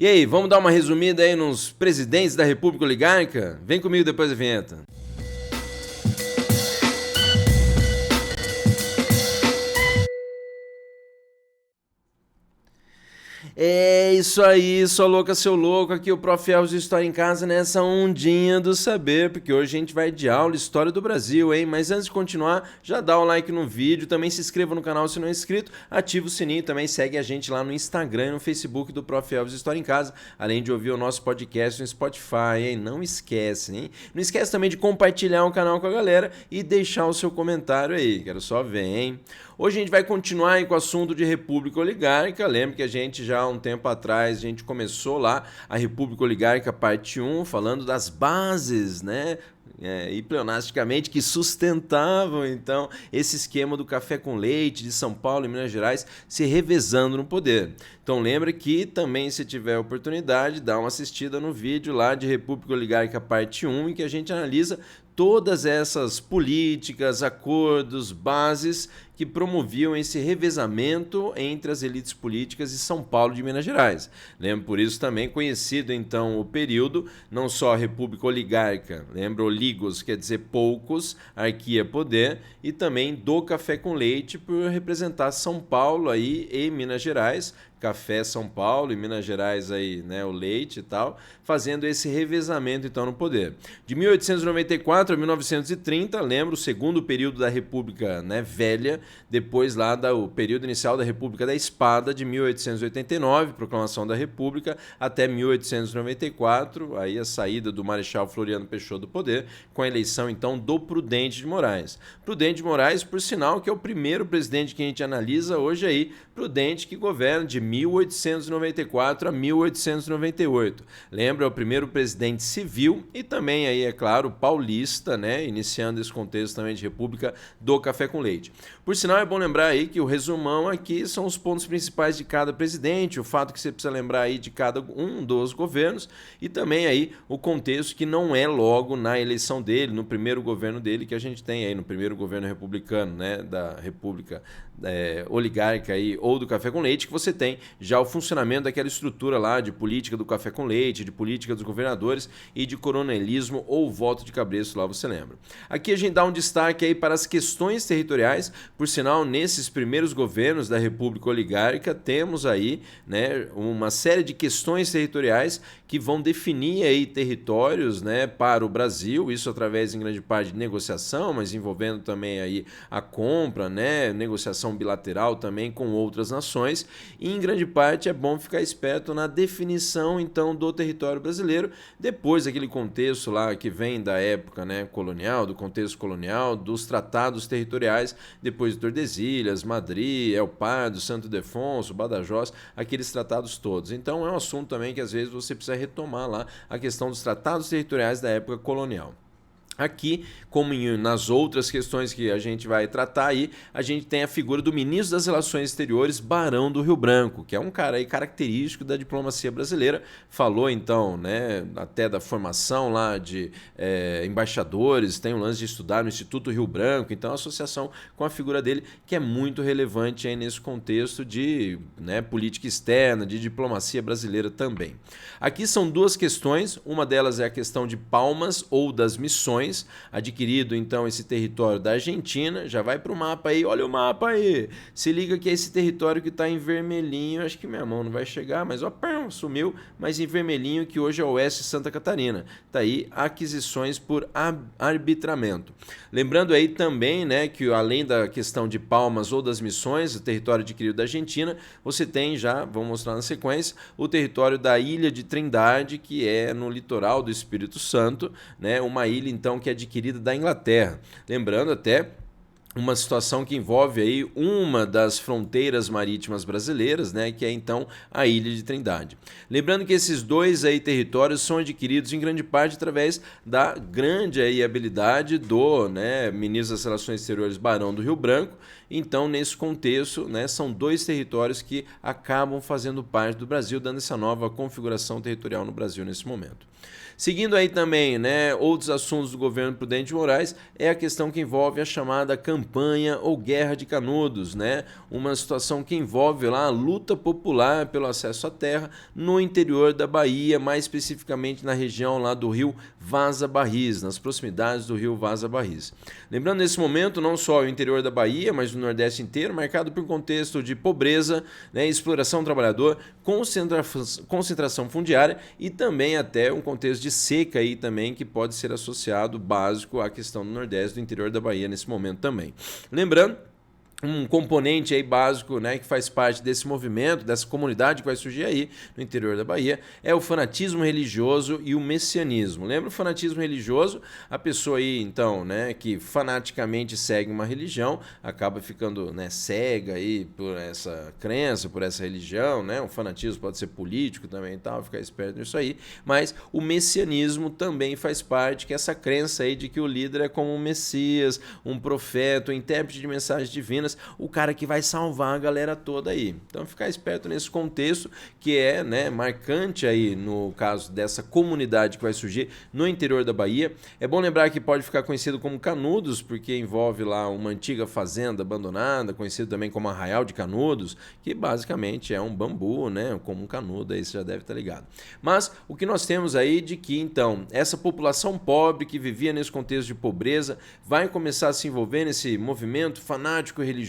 E aí, vamos dar uma resumida aí nos presidentes da República Oligárquica? Vem comigo depois da vinheta. É isso aí, sua louca, seu louco, aqui o Prof. Elvis de História em Casa nessa ondinha do saber, porque hoje a gente vai de aula História do Brasil, hein? Mas antes de continuar, já dá o like no vídeo, também se inscreva no canal se não é inscrito, ativa o sininho, também segue a gente lá no Instagram e no Facebook do Prof. Elvis de História em Casa, além de ouvir o nosso podcast no Spotify, hein? Não esquece, hein? Não esquece também de compartilhar o canal com a galera e deixar o seu comentário aí, quero só ver, hein? Hoje a gente vai continuar aí com o assunto de República Oligárquica. Lembra que a gente já há um tempo atrás, a gente começou lá a República Oligárquica parte 1, falando das bases, né? E pleonasticamente que sustentavam então esse esquema do café com leite de São Paulo e Minas Gerais se revezando no poder. Então lembra que também, se tiver oportunidade, dá uma assistida no vídeo lá de República Oligárquica parte 1, em que a gente analisa todas essas políticas, acordos, bases que promoviam esse revezamento entre as elites políticas de São Paulo e de Minas Gerais. Lembra, por isso também conhecido então o período, não só a República Oligárquica, lembra, oligos quer dizer poucos, arquia poder, e também do café com leite por representar São Paulo aí e Minas Gerais, café São Paulo e Minas Gerais aí, né, o leite e tal, fazendo esse revezamento então no poder. De 1894 a 1930, lembra, o segundo período da República, né, Velha, depois lá o período inicial da República da Espada, de 1889, proclamação da República, até 1894, aí a saída do Marechal Floriano Peixoto do poder, com a eleição então do Prudente de Moraes. Prudente de Moraes, por sinal, que é o primeiro presidente que a gente analisa hoje aí, Prudente, que governa de 1894 a 1898. Lembra, é o primeiro presidente civil e também aí, é claro, paulista, né, iniciando esse contexto também de República do Café com Leite. Por sinal, é bom lembrar aí que o resumão aqui são os pontos principais de cada presidente, o fato que você precisa lembrar aí de cada um dos governos e também aí o contexto que não é logo na eleição dele, no primeiro governo dele que a gente tem aí, no primeiro governo republicano, né, da República Oligárquica aí, ou do Café com Leite, que você tem já o funcionamento daquela estrutura lá de política do café com leite, de política dos governadores e de coronelismo ou voto de cabresto, lá você lembra. Aqui a gente dá um destaque aí para as questões territoriais, por sinal, nesses primeiros governos da República Oligárquica, temos aí, né, uma série de questões territoriais que vão definir aí territórios, né, para o Brasil, isso através em grande parte de negociação, mas envolvendo também aí a compra, né, negociação bilateral também com outras nações, e em grande parte é bom ficar esperto na definição então do território brasileiro, depois daquele contexto lá que vem da época, né, colonial, do contexto colonial, dos tratados territoriais, depois de Tordesilhas, Madrid, El Pardo, Santo Ildefonso, Badajoz, aqueles tratados todos. Então é um assunto também que às vezes você precisa retomar lá a questão dos tratados territoriais da época colonial. Aqui, como nas outras questões que a gente vai tratar aí, a gente tem a figura do ministro das Relações Exteriores, Barão do Rio Branco, que é um cara aí característico da diplomacia brasileira. Falou então, né, até da formação lá de embaixadores, tem um lance de estudar no Instituto Rio Branco, então a associação com a figura dele que é muito relevante aí nesse contexto de, né, política externa, de diplomacia brasileira também. Aqui são duas questões, uma delas é a questão de Palmas ou das Missões, adquirido então esse território da Argentina, já vai para o mapa aí, olha o mapa aí, se liga que é esse território que está em vermelhinho, acho que minha mão não vai chegar, mas ó, sumiu, mas em vermelhinho que hoje é oeste de Santa Catarina, tá aí aquisições por arbitramento. Lembrando aí também, né, que além da questão de Palmas ou das Missões, o território adquirido da Argentina, você tem já, vamos mostrar na sequência, o território da Ilha de Trindade, que é no litoral do Espírito Santo, né, uma ilha então que é adquirida da Inglaterra. Lembrando até uma situação que envolve aí uma das fronteiras marítimas brasileiras, né, que é então a Ilha de Trindade. Lembrando que esses dois aí territórios são adquiridos em grande parte através da grande aí habilidade do, né, ministro das Relações Exteriores, Barão do Rio Branco. Então, nesse contexto, né, são dois territórios que acabam fazendo parte do Brasil, dando essa nova configuração territorial no Brasil nesse momento. Seguindo aí também, né, outros assuntos do governo Prudente de Moraes é a questão que envolve a chamada campanha campanha ou guerra de Canudos, né? Uma situação que envolve lá a luta popular pelo acesso à terra no interior da Bahia, mais especificamente na região lá do rio Vaza Barris, nas proximidades do rio Vaza Barris. Lembrando, nesse momento, não só o interior da Bahia, mas o Nordeste inteiro, marcado por um contexto de pobreza, né, exploração do trabalhador, concentração fundiária e também até um contexto de seca aí também, que pode ser associado básico à questão do Nordeste, do interior da Bahia nesse momento também. Lembrando, um componente aí básico, né, que faz parte desse movimento, dessa comunidade que vai surgir aí no interior da Bahia, é o fanatismo religioso e o messianismo. Lembra o fanatismo religioso? A pessoa aí, então, né, que fanaticamente segue uma religião, acaba ficando, né, cega aí por essa crença, por essa religião, né? O fanatismo pode ser político também e tal, ficar esperto nisso aí, mas o messianismo também faz parte, que é essa crença aí de que o líder é como um messias, um profeta, um intérprete de mensagens divinas, o cara que vai salvar a galera toda aí. Então ficar esperto nesse contexto que é, né, marcante aí no caso dessa comunidade que vai surgir no interior da Bahia. É bom lembrar que pode ficar conhecido como Canudos, porque envolve lá uma antiga fazenda abandonada, conhecido também como Arraial de Canudos, que basicamente é um bambu, né, como um canudo, aí você já deve estar ligado. Mas o que nós temos aí de que então essa população pobre que vivia nesse contexto de pobreza vai começar a se envolver nesse movimento fanático religioso,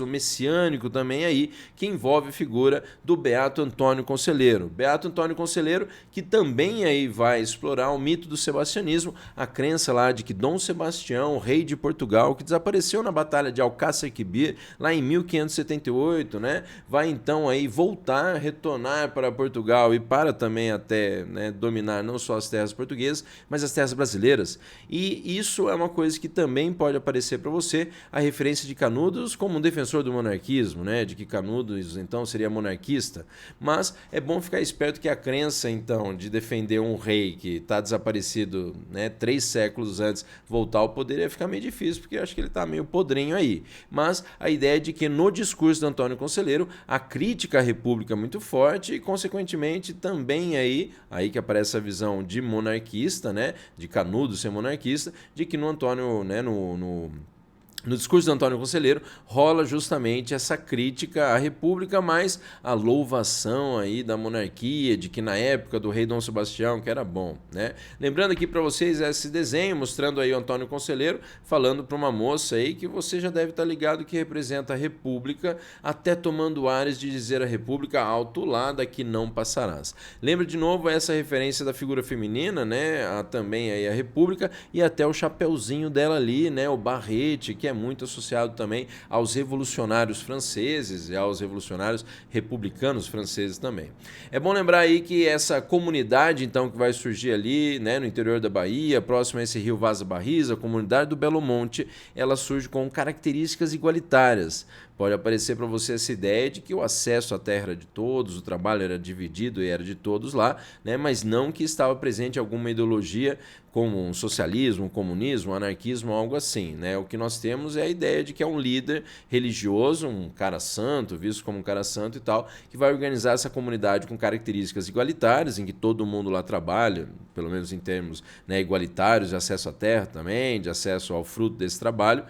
messiânico também aí, que envolve a figura do Beato Antônio Conselheiro. Beato Antônio Conselheiro, que também aí vai explorar o mito do sebastianismo, a crença lá de que Dom Sebastião, rei de Portugal, que desapareceu na Batalha de Alcácer Quibir, lá em 1578, né, vai então aí voltar, retornar para Portugal e para também até, né, dominar não só as terras portuguesas, mas as terras brasileiras. E isso é uma coisa que também pode aparecer para você, a referência de Canudos como um defensor do monarquismo, né, de que Canudos então seria monarquista, mas é bom ficar esperto que a crença então de defender um rei que está desaparecido, né, 3 séculos antes, voltar ao poder ia ficar meio difícil, porque eu acho que ele está meio podrinho aí. Mas a ideia é de que no discurso do Antônio Conselheiro, a crítica à República é muito forte e, consequentemente, também aí que aparece a visão de monarquista, né, de Canudos ser monarquista, de que no Antônio, né, no discurso do Antônio Conselheiro rola justamente essa crítica à República, mas a louvação aí da monarquia, de que na época do rei Dom Sebastião, que era bom, né? Lembrando aqui para vocês esse desenho, mostrando aí o Antônio Conselheiro falando para uma moça aí que você já deve estar ligado que representa a República, até tomando ares de dizer a República alto lá, daqui não passarás. Lembra de novo essa referência da figura feminina, né? Também aí a República e até o chapeuzinho dela ali, né? O barrete, que é muito associado também aos revolucionários franceses e aos revolucionários republicanos franceses também. É bom lembrar aí que essa comunidade então que vai surgir ali, né, no interior da Bahia, próximo a esse rio Vaza Barris, a comunidade do Belo Monte, ela surge com características igualitárias. Pode aparecer para você essa ideia de que o acesso à terra era de todos, o trabalho era dividido e era de todos lá, né? Mas não que estava presente alguma ideologia como um socialismo, um comunismo, um anarquismo, algo assim, né? O que nós temos é a ideia de que é um líder religioso, um cara santo, visto como um cara santo e tal, que vai organizar essa comunidade com características igualitárias, em que todo mundo lá trabalha, pelo menos em termos, né, igualitários, de acesso à terra também, de acesso ao fruto desse trabalho.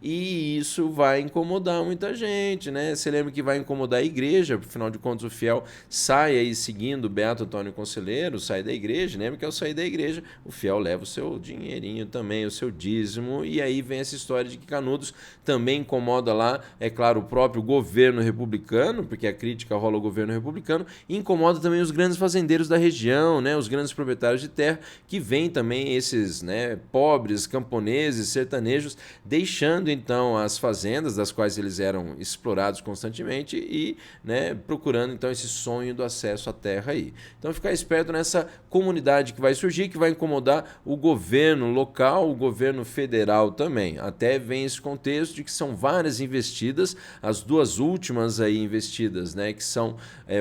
E isso vai incomodar muita gente, né? Você lembra que vai incomodar a igreja, afinal de contas o fiel sai aí seguindo o Beato Antônio Conselheiro, sai da igreja, lembra que ao sair da igreja o fiel leva o seu dinheirinho também, o seu dízimo, e aí vem essa história de que Canudos também incomoda lá, é claro, o próprio governo republicano, porque a crítica rola ao governo republicano, e incomoda também os grandes fazendeiros da região, né? Os grandes proprietários de terra, que vêm também esses, né, pobres, camponeses, sertanejos, deixando então as fazendas das quais eles eram explorados constantemente e, né, procurando então esse sonho do acesso à terra aí. Então ficar esperto nessa comunidade que vai surgir, que vai incomodar o governo local, o governo federal também. Até vem esse contexto de que são várias investidas, as duas últimas aí investidas, né, que são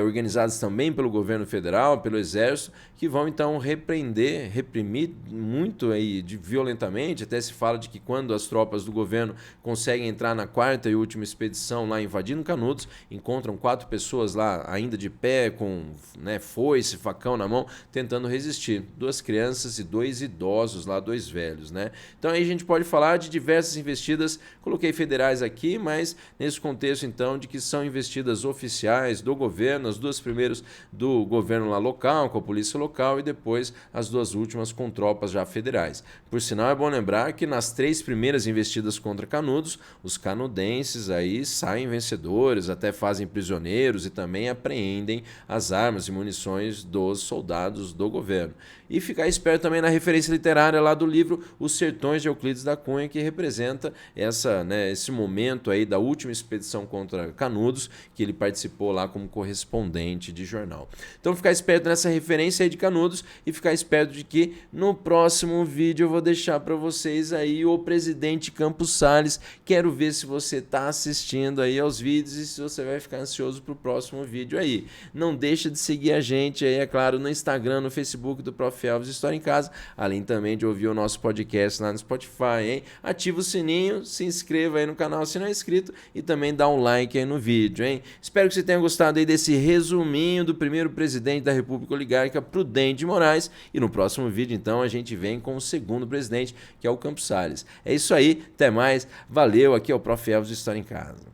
organizadas também pelo governo federal, pelo exército, que vão então reprimir muito aí violentamente. Até se fala de que quando as tropas do governo governo, conseguem entrar na quarta e última expedição lá invadindo Canudos, encontram 4 pessoas lá ainda de pé, com foice, facão na mão, tentando resistir. 2 crianças e 2 idosos lá, 2 velhos, né? Então aí a gente pode falar de diversas investidas, coloquei federais aqui, mas nesse contexto então de que são investidas oficiais do governo, as 2 primeiras do governo lá local, com a polícia local, e depois as 2 últimas com tropas já federais. Por sinal, é bom lembrar que nas 3 primeiras investidas contra Canudos, os canudenses aí saem vencedores, até fazem prisioneiros e também apreendem as armas e munições dos soldados do governo. E ficar esperto também na referência literária lá do livro Os Sertões de Euclides da Cunha, que representa esse momento aí da última expedição contra Canudos, que ele participou lá como correspondente de jornal. Então ficar esperto nessa referência aí de Canudos e ficar esperto de que no próximo vídeo eu vou deixar para vocês aí o presidente Campos Salles. Quero ver se você está assistindo aí aos vídeos e se você vai ficar ansioso para o próximo vídeo aí. Não deixa de seguir a gente aí, é claro, no Instagram, no Facebook do Prof. Elvis História em Casa, além também de ouvir o nosso podcast lá no Spotify, hein? Ativa o sininho, se inscreva aí no canal se não é inscrito e também dá um like aí no vídeo, hein? Espero que você tenha gostado aí desse resuminho do primeiro presidente da República Oligárquica, Prudente de Moraes, e no próximo vídeo então a gente vem com o segundo presidente, que é o Campos Salles. É isso aí, até mais, valeu, aqui é o Prof. Elvis História em Casa.